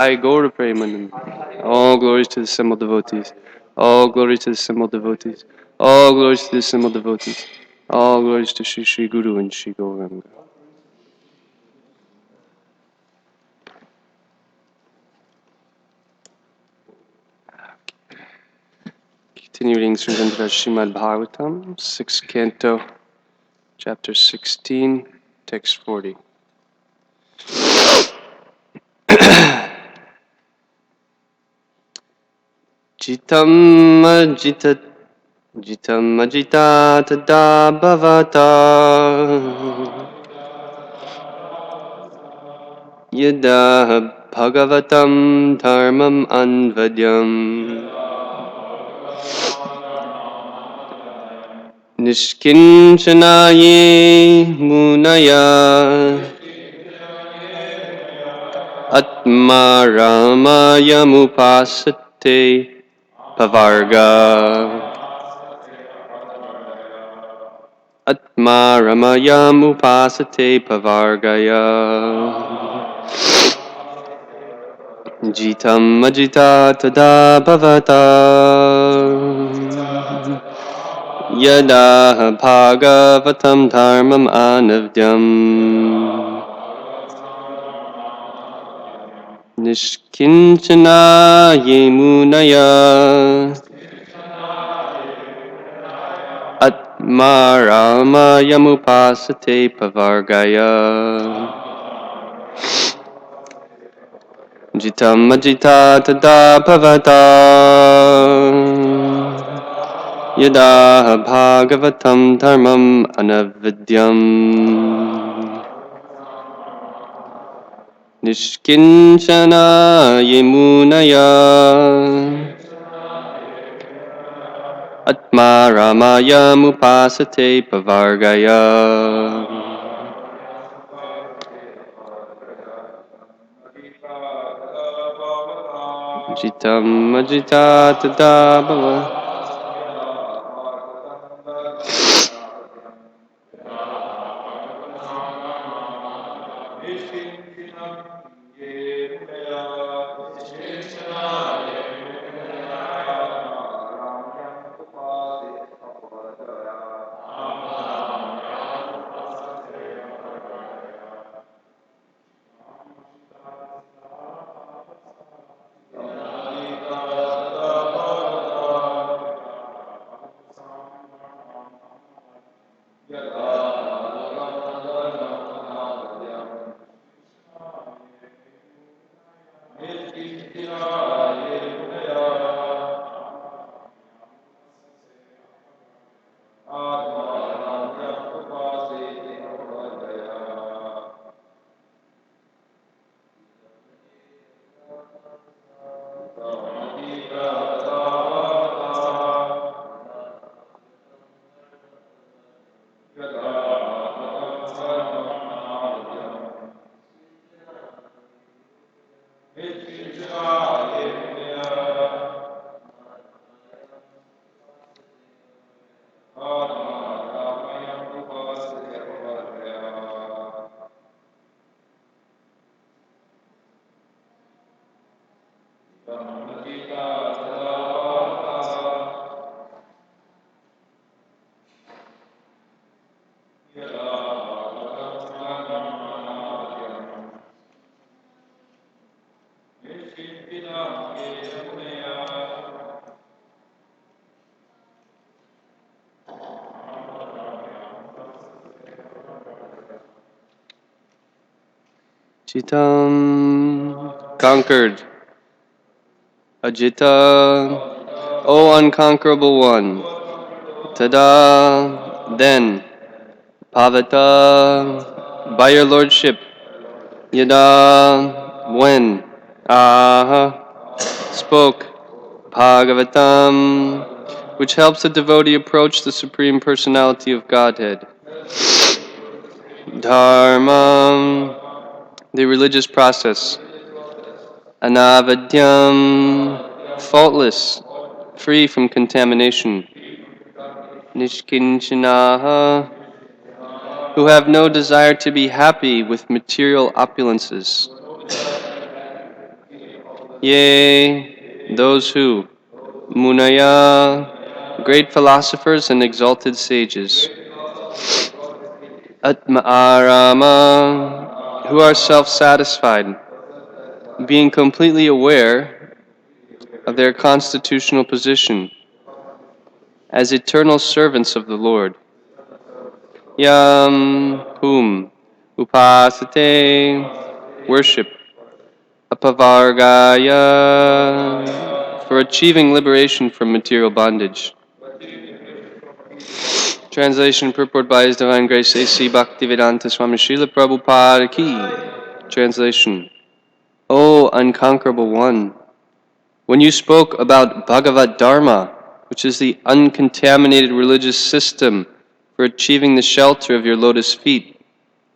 I go to Premanand. All glories to the assembled devotees. All glories to the assembled devotees. All glories to the assembled devotees. All glories to Sri Sri Guru and Sri Gauranga. Continuing from Srimad Bhagavatam, 6th Canto, Chapter 16, Text 40. Jitam ajita tada bhavata yada bhagavatam dharmam anvadyam nishkinchanaye munaya atma ramayamupasate pavarga atma ramayamupasate pavargaya jitam ajita tada bhavata yada bhagavatam dharmam anavdyam nishkinchana yemunaya atma ramayamupasate pavargaya jitam ajita tada bhavata yada bhagavatam dharmam anavidyam nishkinchana yemunaya atma ramayamupasate pavargaya jitam ajita tada bhavata Jitam conquered. Ajita, O unconquerable one. Tada, then. Pavata, by your lordship. Yada, when. Aha, spoke. Bhagavatam, which helps the devotee approach the Supreme Personality of Godhead. Dharmam, the religious process. Anavadyam, faultless, free from contamination. Nishkinchanaha, who have no desire to be happy with material opulences. Yea, those who, Munaya, great philosophers and exalted sages, Atma Arama, who are self-satisfied, being completely aware of their constitutional position as eternal servants of the Lord. Yam, whom, upasate, worship, apavargaya, for achieving liberation from material bondage. Translation purport by His Divine Grace A.C. Bhaktivedanta Swami Srila Prabhupada Ki. Translation. O unconquerable one, when you spoke about Bhagavad Dharma, which is the uncontaminated religious system for achieving the shelter of your lotus feet,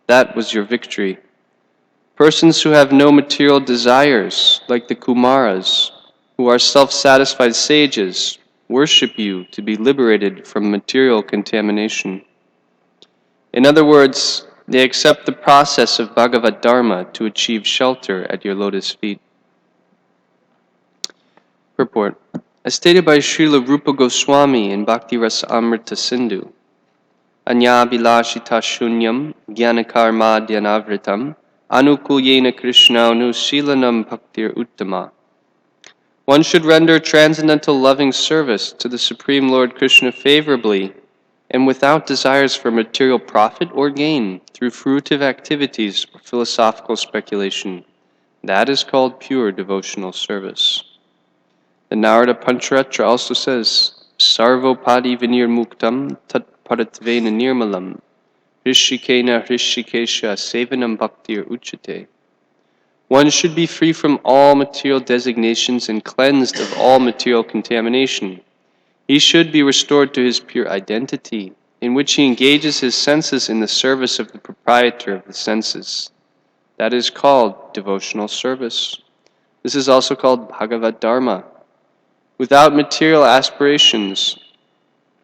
that was your victory. Persons who have no material desires, like the Kumaras, who are self-satisfied sages, worship you to be liberated from material contamination. In other words, they accept the process of Bhagavad Dharma to achieve shelter at your lotus feet. Purport. As stated by Srila Rupa Goswami in Bhakti Rasa Amrita Sindhu, Anyabilashita shunyam gyanakarma dhyanavritam anukulyena krishnanu shilanam bhaktir uttama. One should render transcendental loving service to the Supreme Lord Krishna favorably and without desires for material profit or gain through fruitive activities or philosophical speculation. That is called pure devotional service. The Narada Pancharatra also says, Sarvopadi vinir muktam tat paratvena nirmalam rishikena rishikesha sevanam bhaktir uchate. One should be free from all material designations and cleansed of all material contamination. He should be restored to his pure identity, in which he engages his senses in the service of the proprietor of the senses. That is called devotional service. This is also called Bhagavad Dharma. Without material aspirations,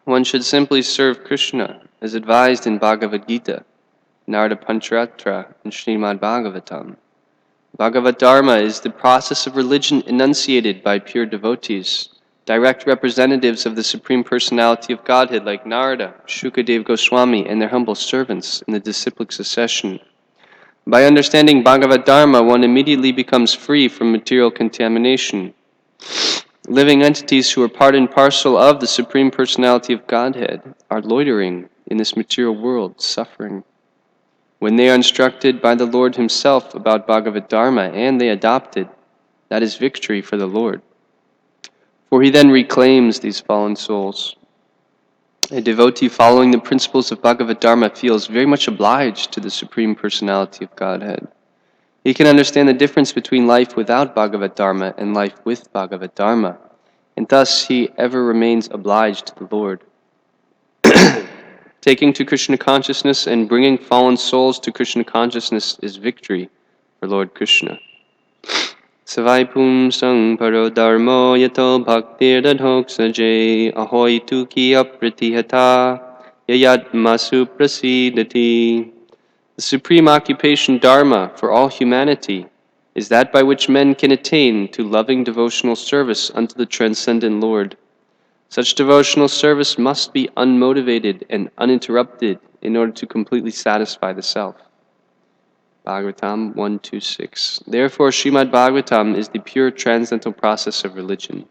one should simply serve Krishna, as advised in Bhagavad Gita, Narada Pancharatra, and Srimad Bhagavatam. Bhagavad Dharma is the process of religion enunciated by pure devotees, direct representatives of the Supreme Personality of Godhead like Narada, Shukadeva Goswami, and their humble servants in the disciplic succession. By understanding Bhagavad Dharma, one immediately becomes free from material contamination. Living entities who are part and parcel of the Supreme Personality of Godhead are loitering in this material world, suffering. When they are instructed by the Lord Himself about Bhagavad Dharma and they adopt it, that is victory for the Lord. For He then reclaims these fallen souls. A devotee following the principles of Bhagavad Dharma feels very much obliged to the Supreme Personality of Godhead. He can understand the difference between life without Bhagavad Dharma and life with Bhagavad Dharma, and thus he ever remains obliged to the Lord. Taking to Krishna consciousness and bringing fallen souls to Krishna consciousness is victory for Lord Krishna. Savai pum sang paro dharmo yato bhaktir dadhoksaje ahoy tuki apritihata yayat masu prasidati. The supreme occupation dharma for all humanity is that by which men can attain to loving devotional service unto the transcendent Lord. Such devotional service must be unmotivated and uninterrupted in order to completely satisfy the self. Bhagavatam 1.2.6. Therefore, Srimad Bhagavatam is the pure transcendental process of religion.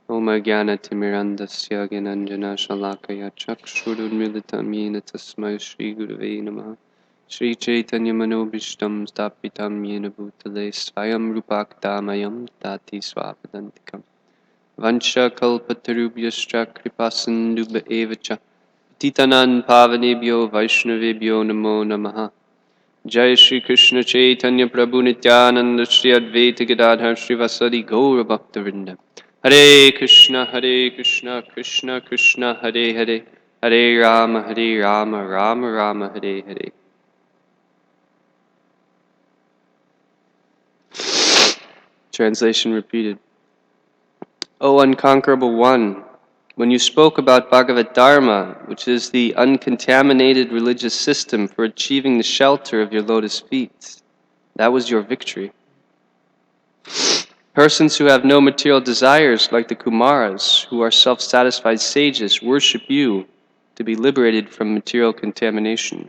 Om Jnana Timirandasya Gyananjana Shalakaya Chakshurunmilitam Yena Tasmai Shri Gurave Namaha Shri Chaitanya Manobishtam Stapitam Yena Bhutale Swayam Rupaktamayam Tati Swapadantikam Vansha Kalpatarubhyascha Kripasindubha Evacha Titanan Pavanebhyo Vaishnavebhyo Namo Namaha Jai Shri Krishna Chaitanya Prabhu Nityananda Shri Advaita Gadadhar Srivasadi Gaura Bhaktavinda Hare Krishna Krishna Krishna Hare Hare Hare Rama Rama Rama Hare Hare. Translation repeated. O unconquerable one, when you spoke about Bhagavad Dharma, which is the uncontaminated religious system for achieving the shelter of your lotus feet, that was your victory. Persons who have no material desires, like the Kumaras, who are self-satisfied sages, worship you to be liberated from material contamination.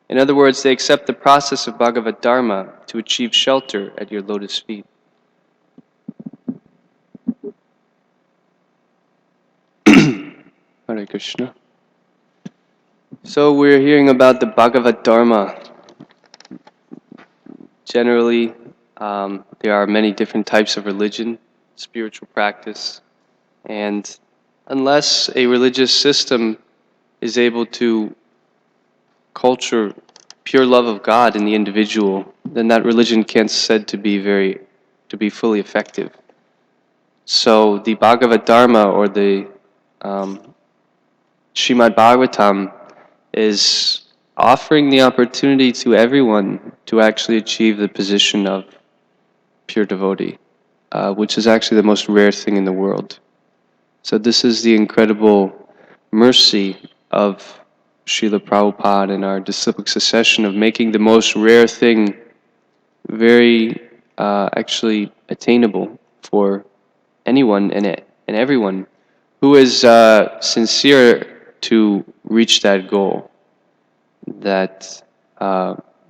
In other words, they accept the process of Bhagavad Dharma to achieve shelter at your lotus feet. Hare Krishna. So we're hearing about the Bhagavad Dharma. Generally, there are many different types of religion, spiritual practice, and unless a religious system is able to culture pure love of God in the individual, then that religion can't said to be fully effective. So the Bhagavad Dharma, or the Srimad Bhagavatam, is offering the opportunity to everyone to actually achieve the position of pure devotee, which is actually the most rare thing in the world. So this is the incredible mercy of Srila Prabhupada and our disciplic succession of making the most rare thing very actually attainable for anyone and everyone who is sincere to reach that goal. That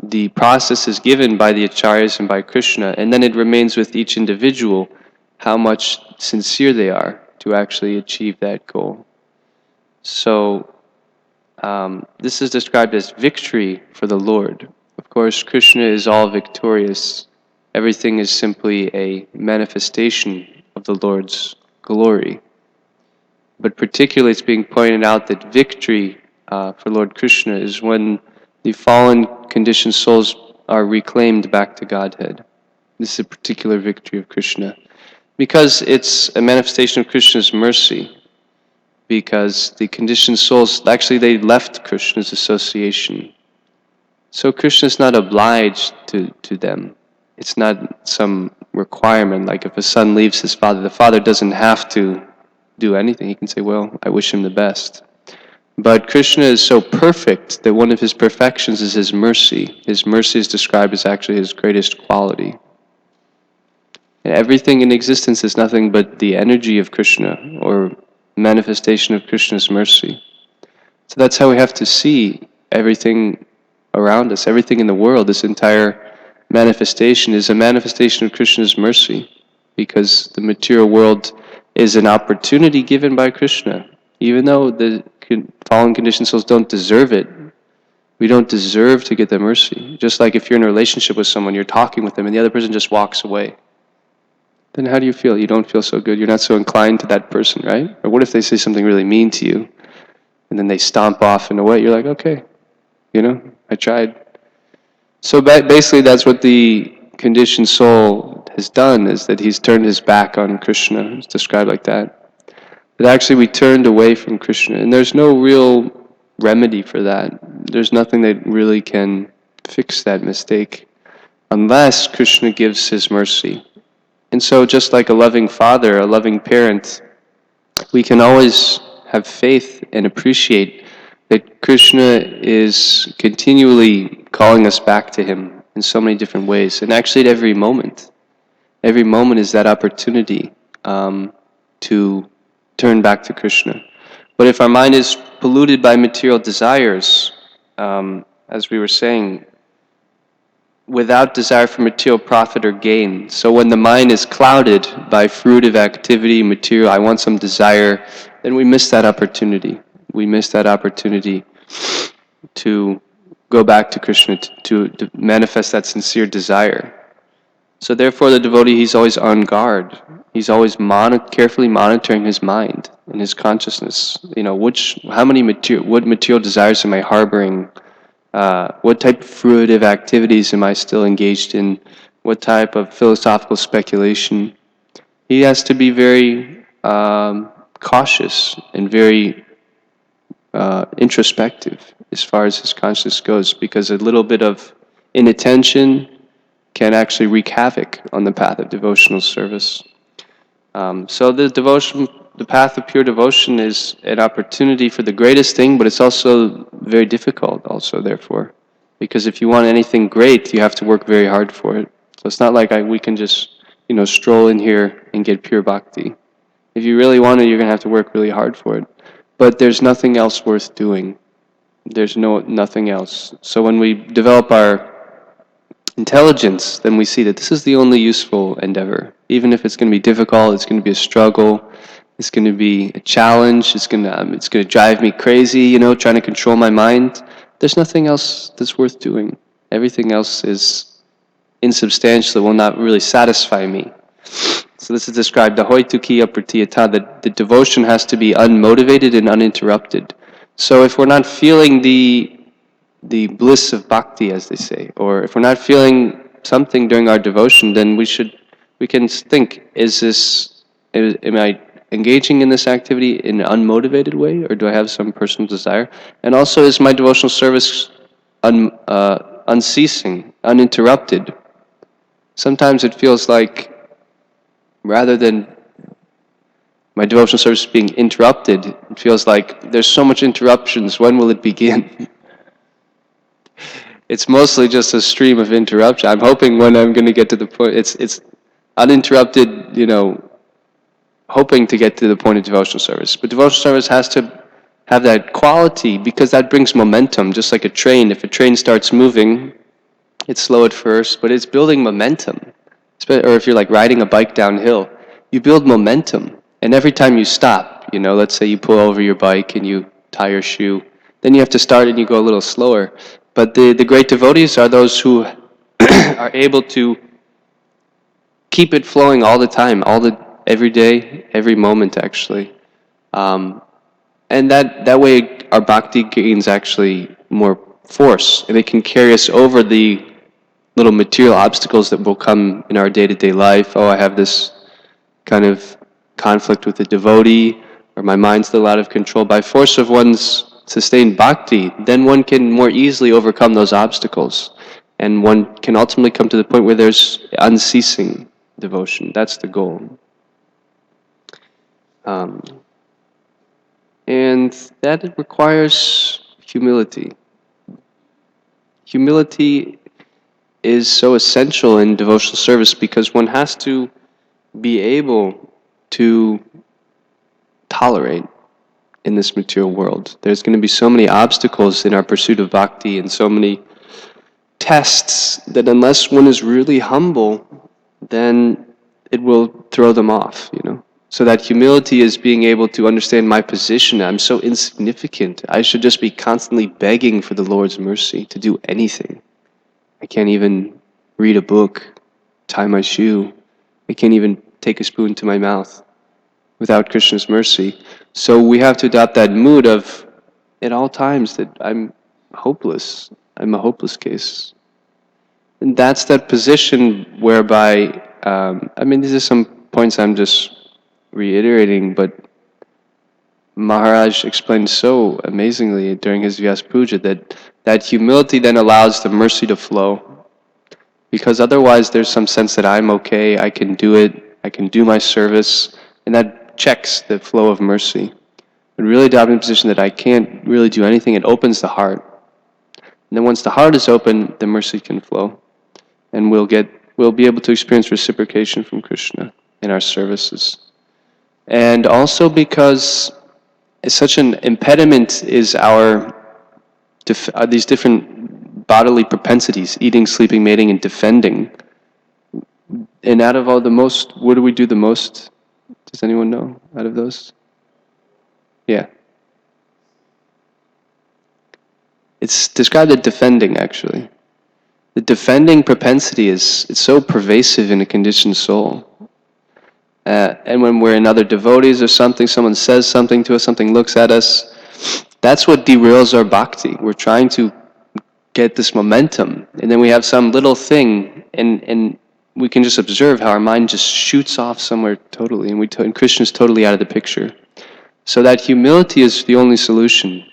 the process is given by the Acharyas and by Krishna, and then it remains with each individual how much sincere they are to actually achieve that goal. So this is described as victory for the Lord. Of course, Krishna is all victorious. Everything is simply a manifestation of the Lord's glory. But particularly it's being pointed out that victory for Lord Krishna is when the fallen conditioned souls are reclaimed back to Godhead. This is a particular victory of Krishna, because it's a manifestation of Krishna's mercy, because the conditioned souls, actually they left Krishna's association. So Krishna is not obliged to them. It's not some requirement, like if a son leaves his father, the father doesn't have to do anything. He can say, well, I wish him the best. But Krishna is so perfect that one of his perfections is his mercy. His mercy is described as actually his greatest quality. And everything in existence is nothing but the energy of Krishna, or manifestation of Krishna's mercy. So that's how we have to see everything around us, everything in the world. This entire manifestation is a manifestation of Krishna's mercy, because the material world is an opportunity given by Krishna. Even though the fallen conditioned souls don't deserve it, we don't deserve to get the mercy. Just like if you're in a relationship with someone, you're talking with them, and the other person just walks away. Then how do you feel? You don't feel so good. You're not so inclined to that person, right? Or what if they say something really mean to you, and then they stomp off and away? You're like, okay, I tried. So basically that's what the conditioned soul has done, is that he's turned his back on Krishna. It's described like that. That actually we turned away from Krishna, and there's no real remedy for that. There's nothing that really can fix that mistake unless Krishna gives his mercy. And so just like a loving father, a loving parent, we can always have faith and appreciate that Krishna is continually calling us back to him in so many different ways. And actually at every moment is that opportunity to turn back to Krishna. But if our mind is polluted by material desires, as we were saying, without desire for material profit or gain. So when the mind is clouded by fruitive activity, material, I want some desire, then we miss that opportunity. We miss that opportunity to go back to Krishna, to manifest that sincere desire. So therefore the devotee, he's always on guard. He's always carefully monitoring his mind and his consciousness. What material desires am I harboring? What type of fruitive activities am I still engaged in? What type of philosophical speculation? He has to be very cautious and very introspective as far as his consciousness goes, because a little bit of inattention can actually wreak havoc on the path of devotional service. So the path of pure devotion is an opportunity for the greatest thing, but it's also very difficult also, therefore. Because if you want anything great, you have to work very hard for it. So it's not like we can just stroll in here and get pure bhakti. If you really want it, you're going to have to work really hard for it. But there's nothing else worth doing. There's nothing else. So when we develop our intelligence, then we see that this is the only useful endeavor. Even if it's going to be difficult, it's going to be a struggle, it's going to be a challenge, it's going to drive me crazy, trying to control my mind. There's nothing else that's worth doing. Everything else is insubstantial, will not really satisfy me. So this is described, the hoitukiya pratiyata, that the devotion has to be unmotivated and uninterrupted. So if we're not feeling the bliss of bhakti, as they say, or if we're not feeling something during our devotion, then we can think, am I engaging in this activity in an unmotivated way, or do I have some personal desire? And also, is my devotional service unceasing, uninterrupted? Sometimes it feels like, rather than my devotional service being interrupted, it feels like there's so much interruptions, when will it begin? It's mostly just a stream of interruption. I'm hoping when I'm going to get to the point, it's uninterrupted, hoping to get to the point of devotional service. But devotional service has to have that quality, because that brings momentum, just like a train. If a train starts moving, it's slow at first, but it's building momentum. Or if you're like riding a bike downhill, you build momentum. And every time you stop, let's say you pull over your bike and you tie your shoe, then you have to start and you go a little slower. But the great devotees are those who are able to keep it flowing all the time, every day, every moment, actually. And that way our bhakti gains actually more force, and it can carry us over the little material obstacles that will come in our day-to-day life. Oh, I have this kind of conflict with a devotee, or my mind's still out of control. By force of one's sustained bhakti, then one can more easily overcome those obstacles, and one can ultimately come to the point where there's unceasing devotion. That's the goal. And that requires humility. Humility is so essential in devotional service, because one has to be able to tolerate in this material world. There's going to be so many obstacles in our pursuit of bhakti, and so many tests, that unless one is really humble, then it will throw them off, So that humility is being able to understand my position. I'm so insignificant. I should just be constantly begging for the Lord's mercy to do anything. I can't even read a book, tie my shoe. I can't even take a spoon to my mouth without Krishna's mercy. So we have to adopt that mood of, at all times, that I'm hopeless. I'm a hopeless case. And that's that position whereby, these are some points I'm just reiterating, but Maharaj explained so amazingly during his Vyas Puja that humility then allows the mercy to flow. Because otherwise there's some sense that I'm okay, I can do it, I can do my service, and that checks the flow of mercy. But really adopting the position that I can't really do anything, it opens the heart. And then once the heart is open, the mercy can flow. And we'll be able to experience reciprocation from Krishna in our services. And also because such an impediment is these different bodily propensities, eating, sleeping, mating, and defending. And out of all what do we do the most? Does anyone know out of those? Yeah. It's described as defending, actually. The defending propensity it's so pervasive in a conditioned soul. And when we're in other devotees or something, someone says something to us, something looks at us, that's what derails our bhakti. We're trying to get this momentum, and then we have some little thing, and we can just observe how our mind just shoots off somewhere totally, and Krishna's totally out of the picture. So that humility is the only solution.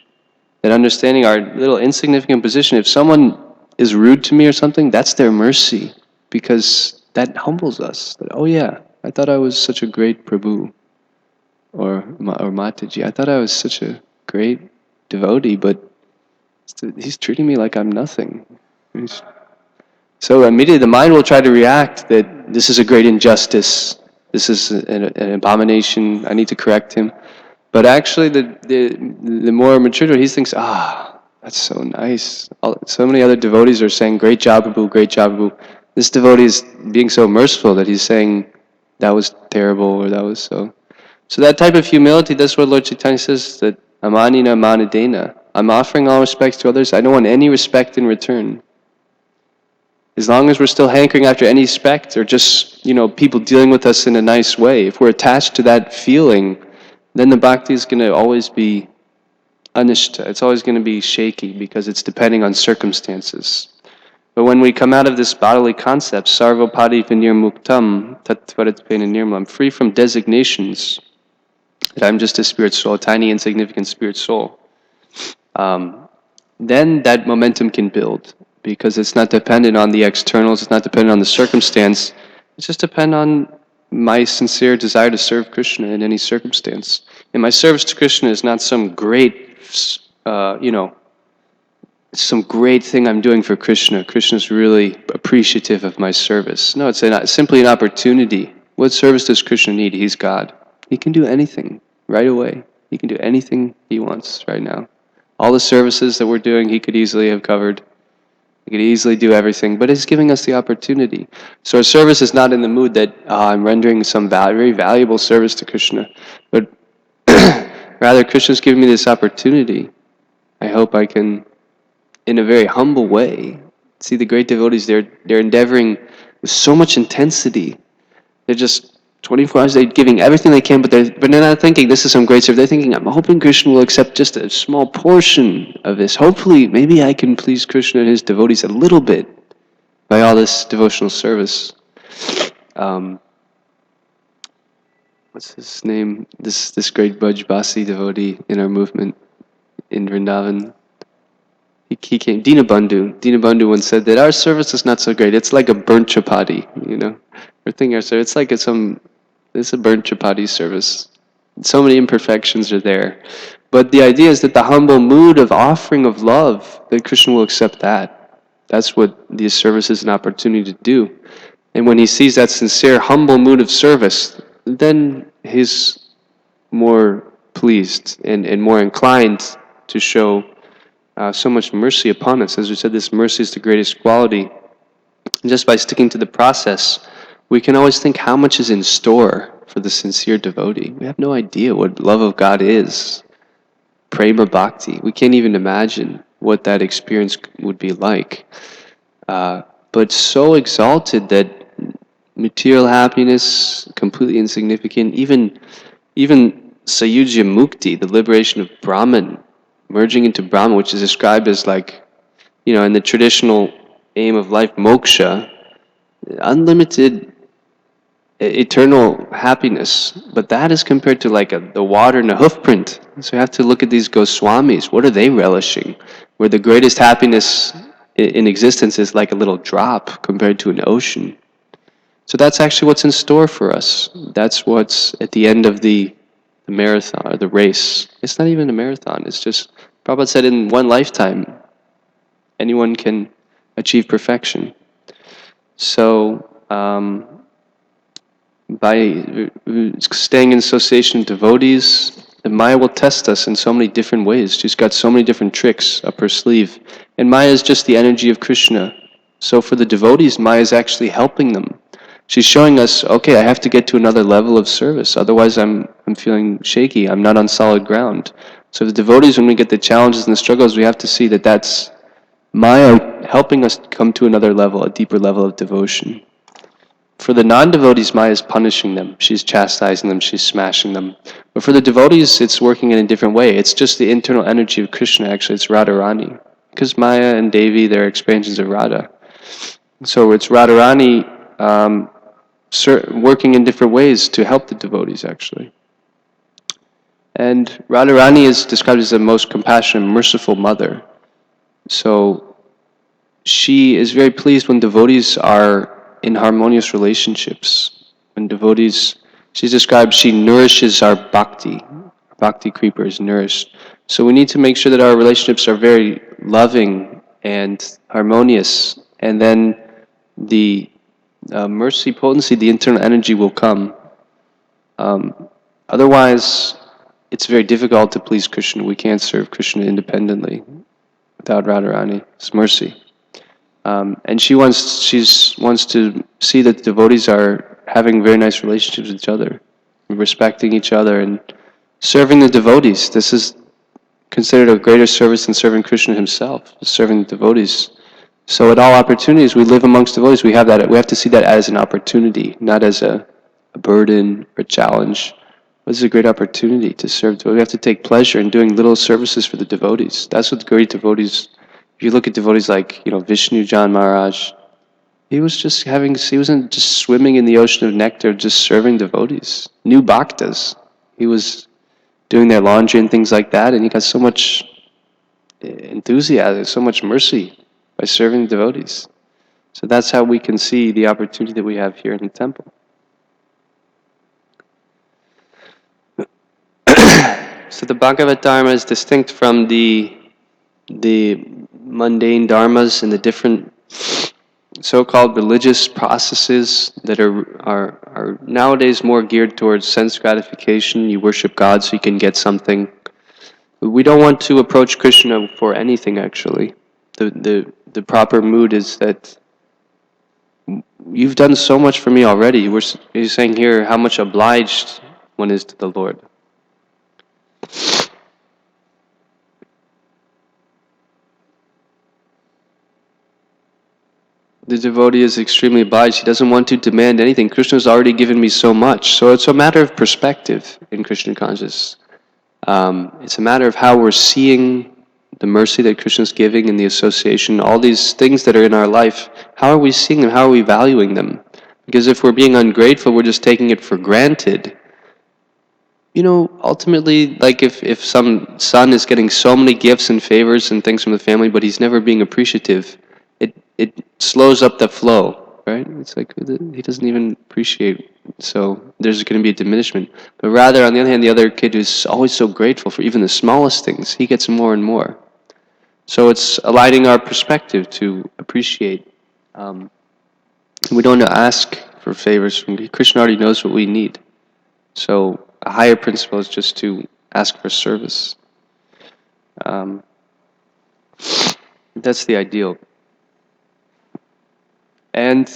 That understanding our little insignificant position, if someone is rude to me or something, that's their mercy, because that humbles us. That, oh yeah, I thought I was such a great Prabhu, or Mataji. I thought I was such a great devotee, but he's treating me like I'm nothing. So immediately the mind will try to react that this is a great injustice, this is an abomination, I need to correct him. But actually the more mature he thinks, that's so nice. So many other devotees are saying, great job, Prabhu, great job, Prabhu. This devotee is being so merciful that he's saying, that was terrible, or that was so. So that type of humility, that's what Lord Chaitanya says, that amanina manadena. I'm offering all respects to others. I don't want any respect in return. As long as we're still hankering after any respect, or just, people dealing with us in a nice way, if we're attached to that feeling, then the bhakti is going to always be anishta. It's always going to be shaky because it's depending on circumstances. But when we come out of this bodily concept, sarvopadi vinirmuktam tattvaritpena nirmalam, free from designations, that I'm just a spirit soul, a tiny insignificant spirit soul, then that momentum can build, because it's not dependent on the externals, it's not dependent on the circumstance, it's just dependent on my sincere desire to serve Krishna in any circumstance. And my service to Krishna is not some great, some great thing I'm doing for Krishna. Krishna's really appreciative of my service. No, it's simply an opportunity. What service does Krishna need? He's God. He can do anything right away. He can do anything he wants right now. All the services that we're doing, he could easily have covered. He could easily do everything, but he's giving us the opportunity. So our service is not in the mood that I'm rendering some very valuable service to Krishna, but rather Krishna's giving me this opportunity. I hope I can, in a very humble way, see the great devotees. They're endeavoring with so much intensity. They're just 24 hours, they're giving everything they can, but they're not thinking this is some great service. They're thinking, I'm hoping Krishna will accept just a small portion of this. Hopefully, maybe I can please Krishna and his devotees a little bit by all this devotional service. What's his name? This great Brajbasi devotee in our movement in Vrindavan. He came, Dinabandhu. Dinabandhu once said that our service is not so great. It's like a burnt chapati, We're thinking our service, it's like it's a burnt chapati service. So many imperfections are there. But the idea is that the humble mood of offering of love, that Krishna will accept that. That's what this service is an opportunity to do. And when he sees that sincere, humble mood of service, then he's more pleased and more inclined to show so much mercy upon us. As we said, this mercy is the greatest quality. And just by sticking to the process, we can always think how much is in store for the sincere devotee. We have no idea what love of God is. Prema bhakti. We can't even imagine what that experience would be like. But so exalted that material happiness, completely insignificant, even Sayujya Mukti, the liberation of Brahman, merging into Brahman, which is described as like, in the traditional aim of life, moksha, unlimited eternal happiness. But that is compared to like the water in a hoof print. So you have to look at these Goswamis. What are they relishing? Where the greatest happiness in existence is like a little drop compared to an ocean. So that's actually what's in store for us. That's what's at the end of the marathon, or the race. It's not even a marathon. It's just, Prabhupada said, in one lifetime, anyone can achieve perfection. So, by staying in association with devotees, the Maya will test us in so many different ways. She's got so many different tricks up her sleeve. And Maya is just the energy of Krishna. So for the devotees, Maya is actually helping them. She's showing us, okay, I have to get to another level of service. Otherwise, I'm feeling shaky. I'm not on solid ground. So the devotees, when we get the challenges and the struggles, we have to see that that's Maya helping us come to another level, a deeper level of devotion. For the non-devotees, Maya is punishing them. She's chastising them. She's smashing them. But for the devotees, it's working in a different way. It's just the internal energy of Krishna, actually. It's Radharani. Because Maya and Devi, they're expansions of Radha. So it's Radharani working in different ways to help the devotees, actually. And Radharani is described as the most compassionate, merciful mother. So she is very pleased when devotees are in harmonious relationships. When devotees, she's described, she nourishes our bhakti. Bhakti creeper is nourished. So we need to make sure that our relationships are very loving and harmonious. And then the mercy potency, the internal energy will come. Otherwise, it's very difficult to please Krishna. We can't serve Krishna independently without Radharani's mercy. And she wants to see that the devotees are having very nice relationships with each other, respecting each other, and serving the devotees. This is considered a greater service than serving Krishna himself, serving the devotees. So at all opportunities, we live amongst devotees. We have to see that as an opportunity, not as a burden or challenge. This is a great opportunity to serve devotees. We have to take pleasure in doing little services for the devotees. That's what great devotees. If you look at devotees like Vishnu Jan Maharaj, he wasn't just swimming in the ocean of nectar, just serving devotees, new bhaktas. He was doing their laundry and things like that, and he got so much enthusiasm, so much mercy by serving devotees. So that's how we can see the opportunity that we have here in the temple. So the Bhagavad Dharma is distinct from the mundane dharmas and the different so-called religious processes that are nowadays more geared towards sense gratification. You worship God so you can get something. We don't want to approach Krishna for anything, actually. The proper mood is that you've done so much for me already. He's saying here how much obliged one is to the Lord. The devotee is extremely obliged. He doesn't want to demand anything. Krishna's already given me so much. So it's a matter of perspective in Krishna consciousness. It's a matter of how we're seeing the mercy that Krishna's giving and the association, all these things that are in our life. How are we seeing them? How are we valuing them? Because if we're being ungrateful, we're just taking it for granted. Ultimately, like if some son is getting so many gifts and favors and things from the family, but he's never being appreciative, it slows up the flow, right? It's like he doesn't even appreciate, so there's going to be a diminishment. But rather, on the other hand, the other kid who's always so grateful for even the smallest things, he gets more and more. So it's aligning our perspective to appreciate. We don't ask for favors from Krishna. Already knows what we need. So a higher principle is just to ask for service. That's the ideal. And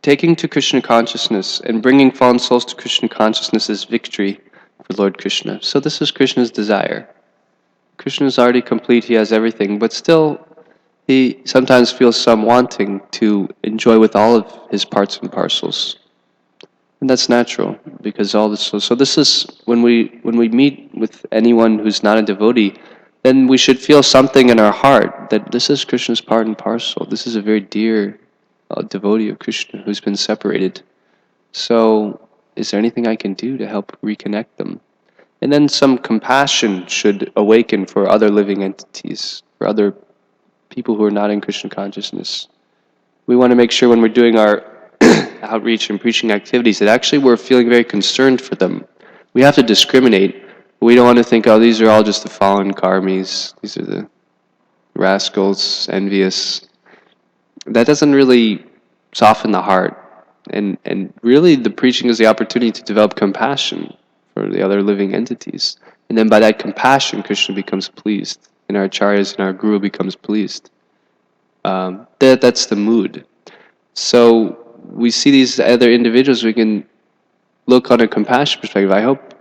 taking to Krishna consciousness and bringing fallen souls to Krishna consciousness is victory for Lord Krishna. So this is Krishna's desire. Krishna is already complete, he has everything, but still he sometimes feels some wanting to enjoy with all of his parts and parcels. And that's natural, because all this. So this is when we meet with anyone who's not a devotee, then we should feel something in our heart that this is Krishna's part and parcel. This is a very dear devotee of Krishna who's been separated. So is there anything I can do to help reconnect them? And then some compassion should awaken for other living entities, for other people who are not in Krishna consciousness. We want to make sure when we're doing our outreach and preaching activities that actually we're feeling very concerned for them. We have to discriminate. We don't want to think, oh, these are all just the fallen karmis. These are the rascals, envious. That doesn't really soften the heart. And really the preaching is the opportunity to develop compassion for the other living entities. And then by that compassion, Krishna becomes pleased. And our acharyas and our guru becomes pleased. That's the mood. So we see these other individuals, we can look on a compassion perspective. I hope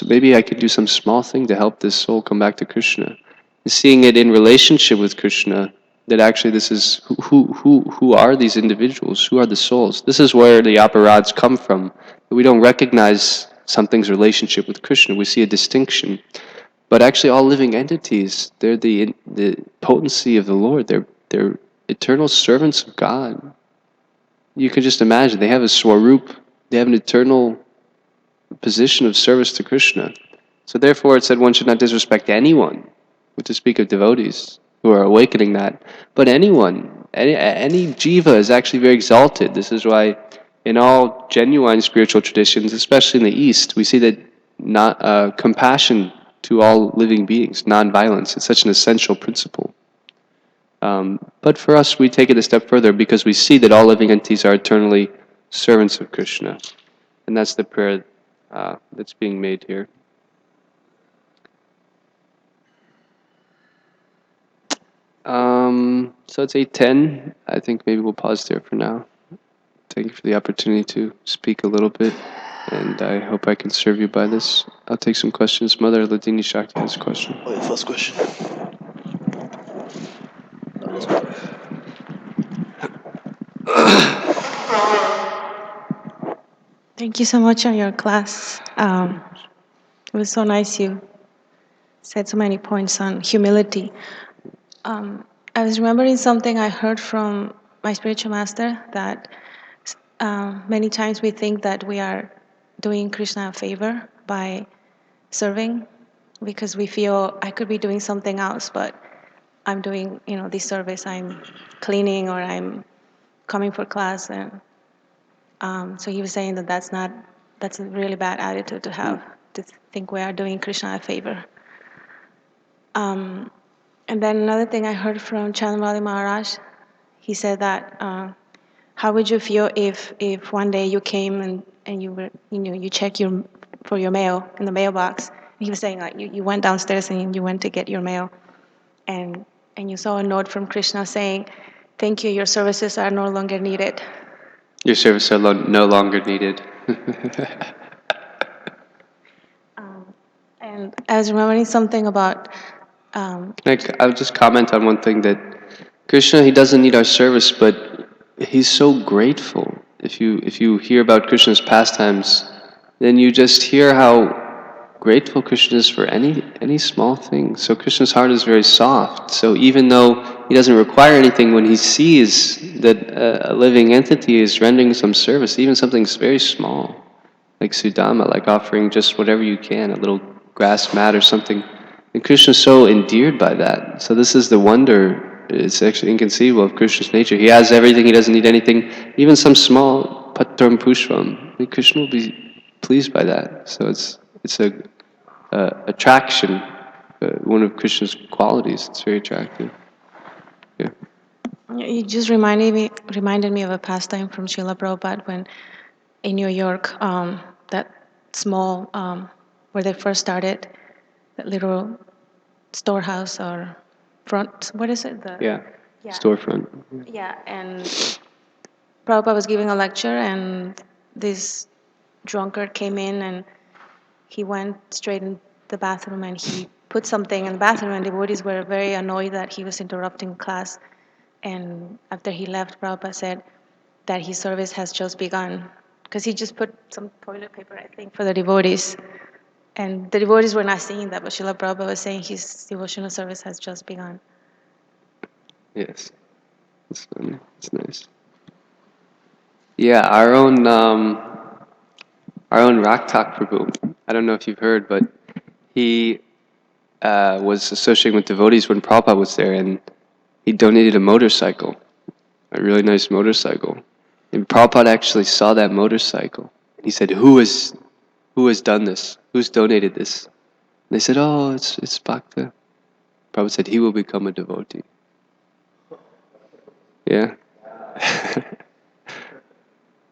maybe I could do some small thing to help this soul come back to Krishna. And seeing it in relationship with Krishna, that actually this is who are these individuals? Who are the souls? This is where the aparads come from. We don't recognize something's relationship with Krishna. We see a distinction. But actually all living entities, they're the potency of the Lord. They're eternal servants of God. You can just imagine, they have a swarup, they have an eternal position of service to Krishna. So therefore it said one should not disrespect anyone, to speak of devotees who are awakening that. But anyone, any jiva is actually very exalted. This is why in all genuine spiritual traditions, especially in the East, we see that compassion to all living beings, non-violence, it's such an essential principle. But for us, we take it a step further because we see that all living entities are eternally servants of Krishna. And that's the prayer that's being made here. So it's 8:10. I think maybe we'll pause there for now. Thank you for the opportunity to speak a little bit, and I hope I can serve you by this. I'll take some questions. Mother Ladini Shakti has a question. Oh, your first question. Thank you so much on your class. It was so nice you said so many points on humility. I was remembering something I heard from my spiritual master that many times we think that we are doing Krishna a favor by serving because we feel I could be doing something else, but I'm doing, this service. I'm cleaning or I'm coming for class, and so he was saying that that's a really bad attitude to have, to think we are doing Krishna a favor. And then another thing I heard from Chandramali Maharaj, he said that how would you feel if one day you came and you were, you check for your mail in the mailbox. He was saying like you went downstairs and you went to get your mail, and you saw a note from Krishna saying, "Thank you, your services are no longer needed." Your services are no longer needed. And I was remembering something about. I'll just comment on one thing, that Krishna, he doesn't need our service, but he's so grateful. If you hear about Krishna's pastimes, then you just hear how grateful Krishna is for any small thing. So Krishna's heart is very soft. So even though he doesn't require anything, when he sees that a living entity is rendering some service, even something very small, like Sudama, like offering just whatever you can, a little grass mat or something, and Krishna's so endeared by that. So this is the wonder. It's actually inconceivable of Krishna's nature. He has everything, he doesn't need anything, even some small patram pushpam. Krishna will be pleased by that. So it's a attraction, one of Krishna's qualities. It's very attractive. Yeah. You just reminded me of a pastime from Srila Prabhupada when in New York, that small, where they first started, that little storehouse or front, what is it? Yeah. Yeah. Storefront. Yeah, and Prabhupada was giving a lecture, and this drunkard came in, and he went straight in the bathroom, and he put something in the bathroom, and devotees were very annoyed that he was interrupting class. And after he left, Prabhupada said that his service has just begun, because he just put some toilet paper, I think, for the devotees. And the devotees were not seeing that, but Srila Prabhupada was saying his devotional service has just begun. Yes. That's funny. It's nice. Yeah, our own Raktak Prabhu. I don't know if you've heard, but he was associating with devotees when Prabhupada was there, and he donated a motorcycle, a really nice motorcycle. And Prabhupada actually saw that motorcycle. He said, "Who has done this? Who's donated this?" And they said, "Oh, it's Bhakta." Prabhupada said, "He will become a devotee." Yeah.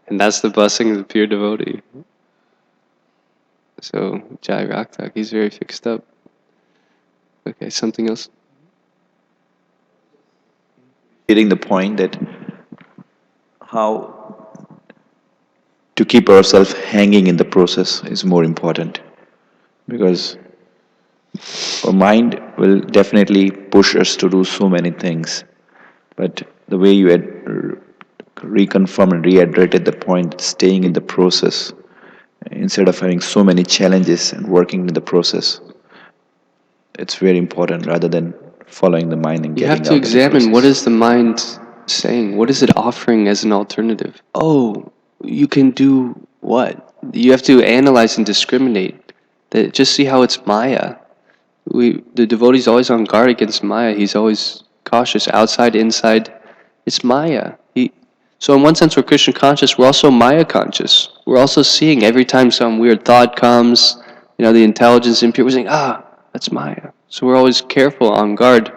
And that's the blessing of the pure devotee. So, Jai Raktak, he's very fixed up. Okay, something else? Getting the point that how to keep ourselves hanging in the process is more important, because our mind will definitely push us to do so many things, but the way you had reconfirmed and reiterated the point, staying in the process instead of having so many challenges and working in the process, it's very important rather than following the mind and You getting have to out of the examine what process. is the mind saying? What is it offering as an alternative? Oh, you can do what? You have to analyze and discriminate. That just see how it's Maya. The devotee's always on guard against Maya. He's always cautious, outside, inside. It's Maya. So in one sense, we're Krishna conscious. We're also Maya conscious. We're also seeing every time some weird thought comes, the intelligence impure. We're saying, that's Maya. So we're always careful, on guard,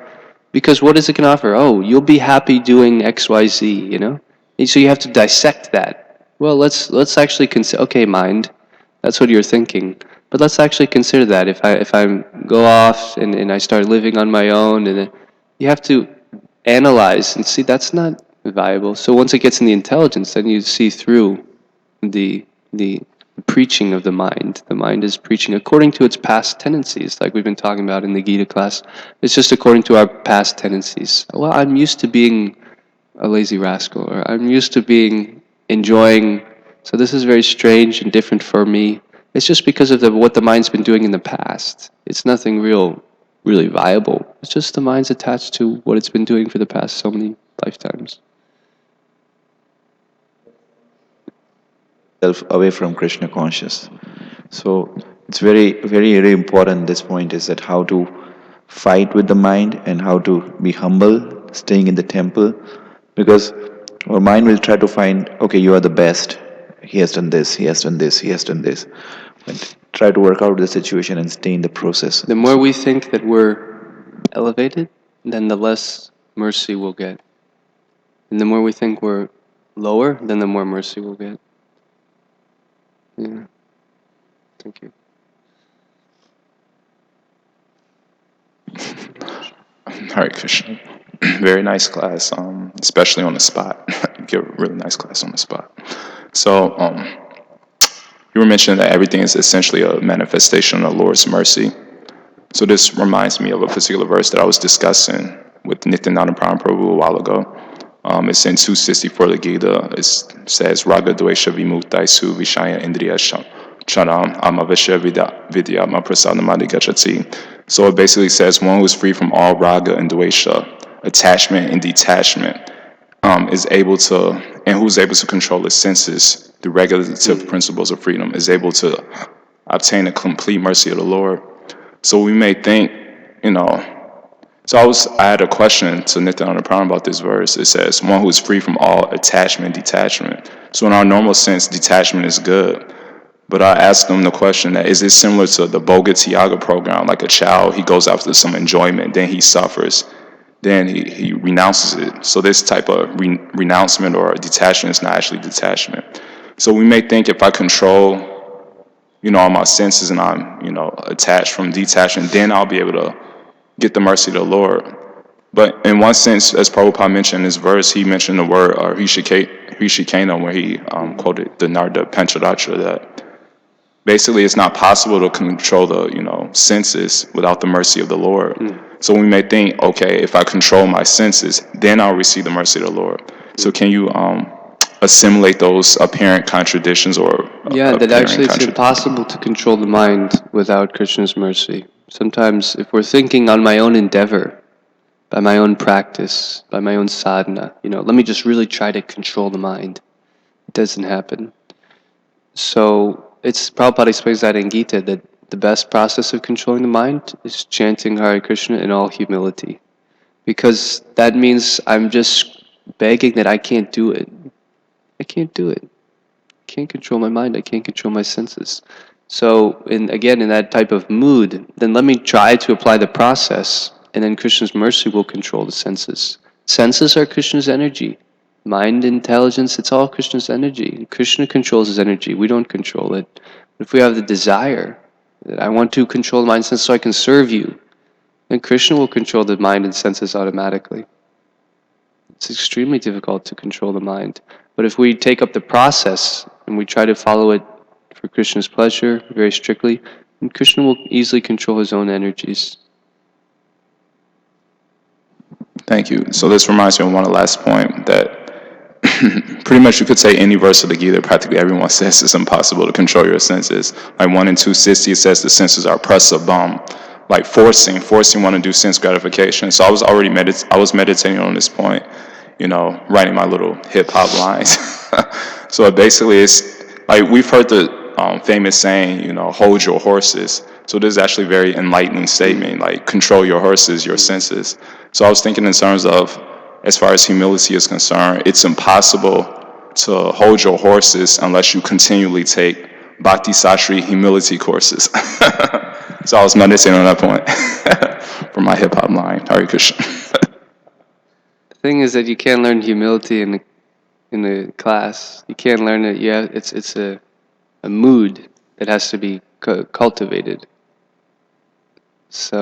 Because what is it going to offer? Oh, you'll be happy doing X, Y, Z, you know? And so you have to dissect that. Well, let's actually consider, okay, mind, that's what you're thinking. But let's actually consider that if I go off and I start living on my own, and then you have to analyze and see that's not viable. So once it gets in the intelligence, then you see through the preaching of the mind. The mind is preaching according to its past tendencies, like we've been talking about in the Gita class. It's just according to our past tendencies. Well, I'm used to being a lazy rascal, or I'm used to being enjoying. So this is very strange and different for me. It's just because of what the mind's been doing in the past. It's nothing really viable. It's just the mind's attached to what it's been doing for the past so many lifetimes. Away from Krishna conscious. So it's very important. This point is that how to fight with the mind and how to be humble, staying in the temple, because our mind will try to find, okay, you are the best. He has done this. He has done this. He has done this. But try to work out the situation and stay in the process. The more we think that we're elevated, then the less mercy we'll get. And the more we think we're lower, then the more mercy we'll get. Yeah. Thank you. Hare Krishna. Very nice class, especially on the spot. You give a really nice class on the spot. So, you were mentioning that everything is essentially a manifestation of the Lord's mercy. So this reminds me of a particular verse that I was discussing with Nityananda Prabhu a while ago. It's in 264 of the Gita. It says, Raga Dvesha Vimuktai Vishaya Indriya Charam Amavasya Vidya Maprasadamadi Gachati. So it basically says one who is free from all raga and dvesha, attachment and detachment, is able to, and who's able to control his senses through regulative principles of freedom, is able to obtain a complete mercy of the Lord. So we may think, I had a question to Nityananda Prabhu about this verse. It says, one who is free from all attachment, detachment. So in our normal sense, detachment is good. But I asked them the question that, is it similar to the Bhoga Tyaga program? Like a child, he goes after some enjoyment, then he suffers, then he renounces it. So this type of renouncement or detachment is not actually detachment. So we may think if I control, all my senses and I'm, attached from detachment, then I'll be able to get the mercy of the Lord. But in one sense, as Prabhupada mentioned in this verse, he mentioned the word Rishikena, where he quoted the Narada Pancharatra, that basically it's not possible to control the senses without the mercy of the Lord. So we may think, okay, if I control my senses, then I'll receive the mercy of the Lord. So can you assimilate those apparent contradictions or that actually it's impossible to control the mind without Krishna's mercy. Sometimes if we're thinking on my own endeavor, by my own practice, by my own sadhana, let me just really try to control the mind. It doesn't happen. So Prabhupada explains that in Gita, that the best process of controlling the mind is chanting Hare Krishna in all humility. Because that means I'm just begging that I can't do it. I can't do it. I can't control my mind. I can't control my senses. So, in that type of mood, then let me try to apply the process, and then Krishna's mercy will control the senses. Senses are Krishna's energy. Mind, intelligence, it's all Krishna's energy. Krishna controls his energy. We don't control it. But if we have the desire that I want to control the mind and senses so I can serve you, then Krishna will control the mind and senses automatically. It's extremely difficult to control the mind. But if we take up the process and we try to follow it for Krishna's pleasure very strictly, then Krishna will easily control his own energies. Thank you. So this reminds me of one last point, that pretty much you could say any verse of the Gita, practically everyone says it's impossible to control your senses. Like 1 and 260, it says the senses are prasabam, like forcing one to do sense gratification. So I was meditating on this point, writing my little hip hop lines. So basically it's like we've heard the famous saying, hold your horses. So this is actually a very enlightening statement, like control your horses, your senses. So I was thinking in terms of, as far as humility is concerned, it's impossible to hold your horses unless you continually take Bhakti Sastri humility courses. So I was meditating on that point for my hip hop line. Hare Krishna. thing is that you can't learn humility in the class. You can't learn it. Yeah, it's a mood that has to be cultivated. So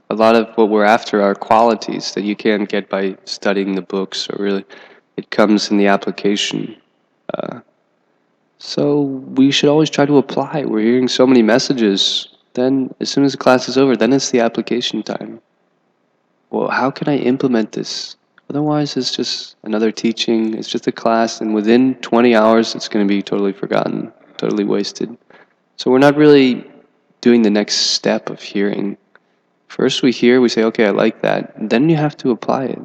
a lot of what we're after are qualities that you can't get by studying the books, or really, it comes in the application. So we should always try to apply. We're hearing so many messages. Then, as soon as the class is over, then it's the application time. Well, how can I implement this? Otherwise, it's just another teaching. It's just a class, and within 20 hours, it's going to be totally forgotten, totally wasted. So we're not really doing the next step of hearing. First we hear, we say, okay, I like that. And then you have to apply it.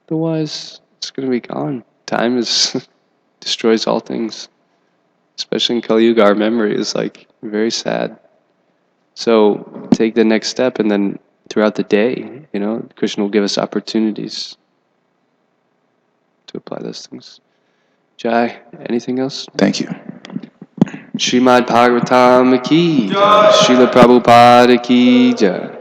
Otherwise, it's going to be gone. Time is destroys all things. Especially in Kali Yuga, our memory is like very sad. So take the next step, and then throughout the day, Krishna will give us opportunities to apply those things. Jai, anything else? Thank you. Srimad Bhagavatam ki jai. Srila Prabhupada ki jai.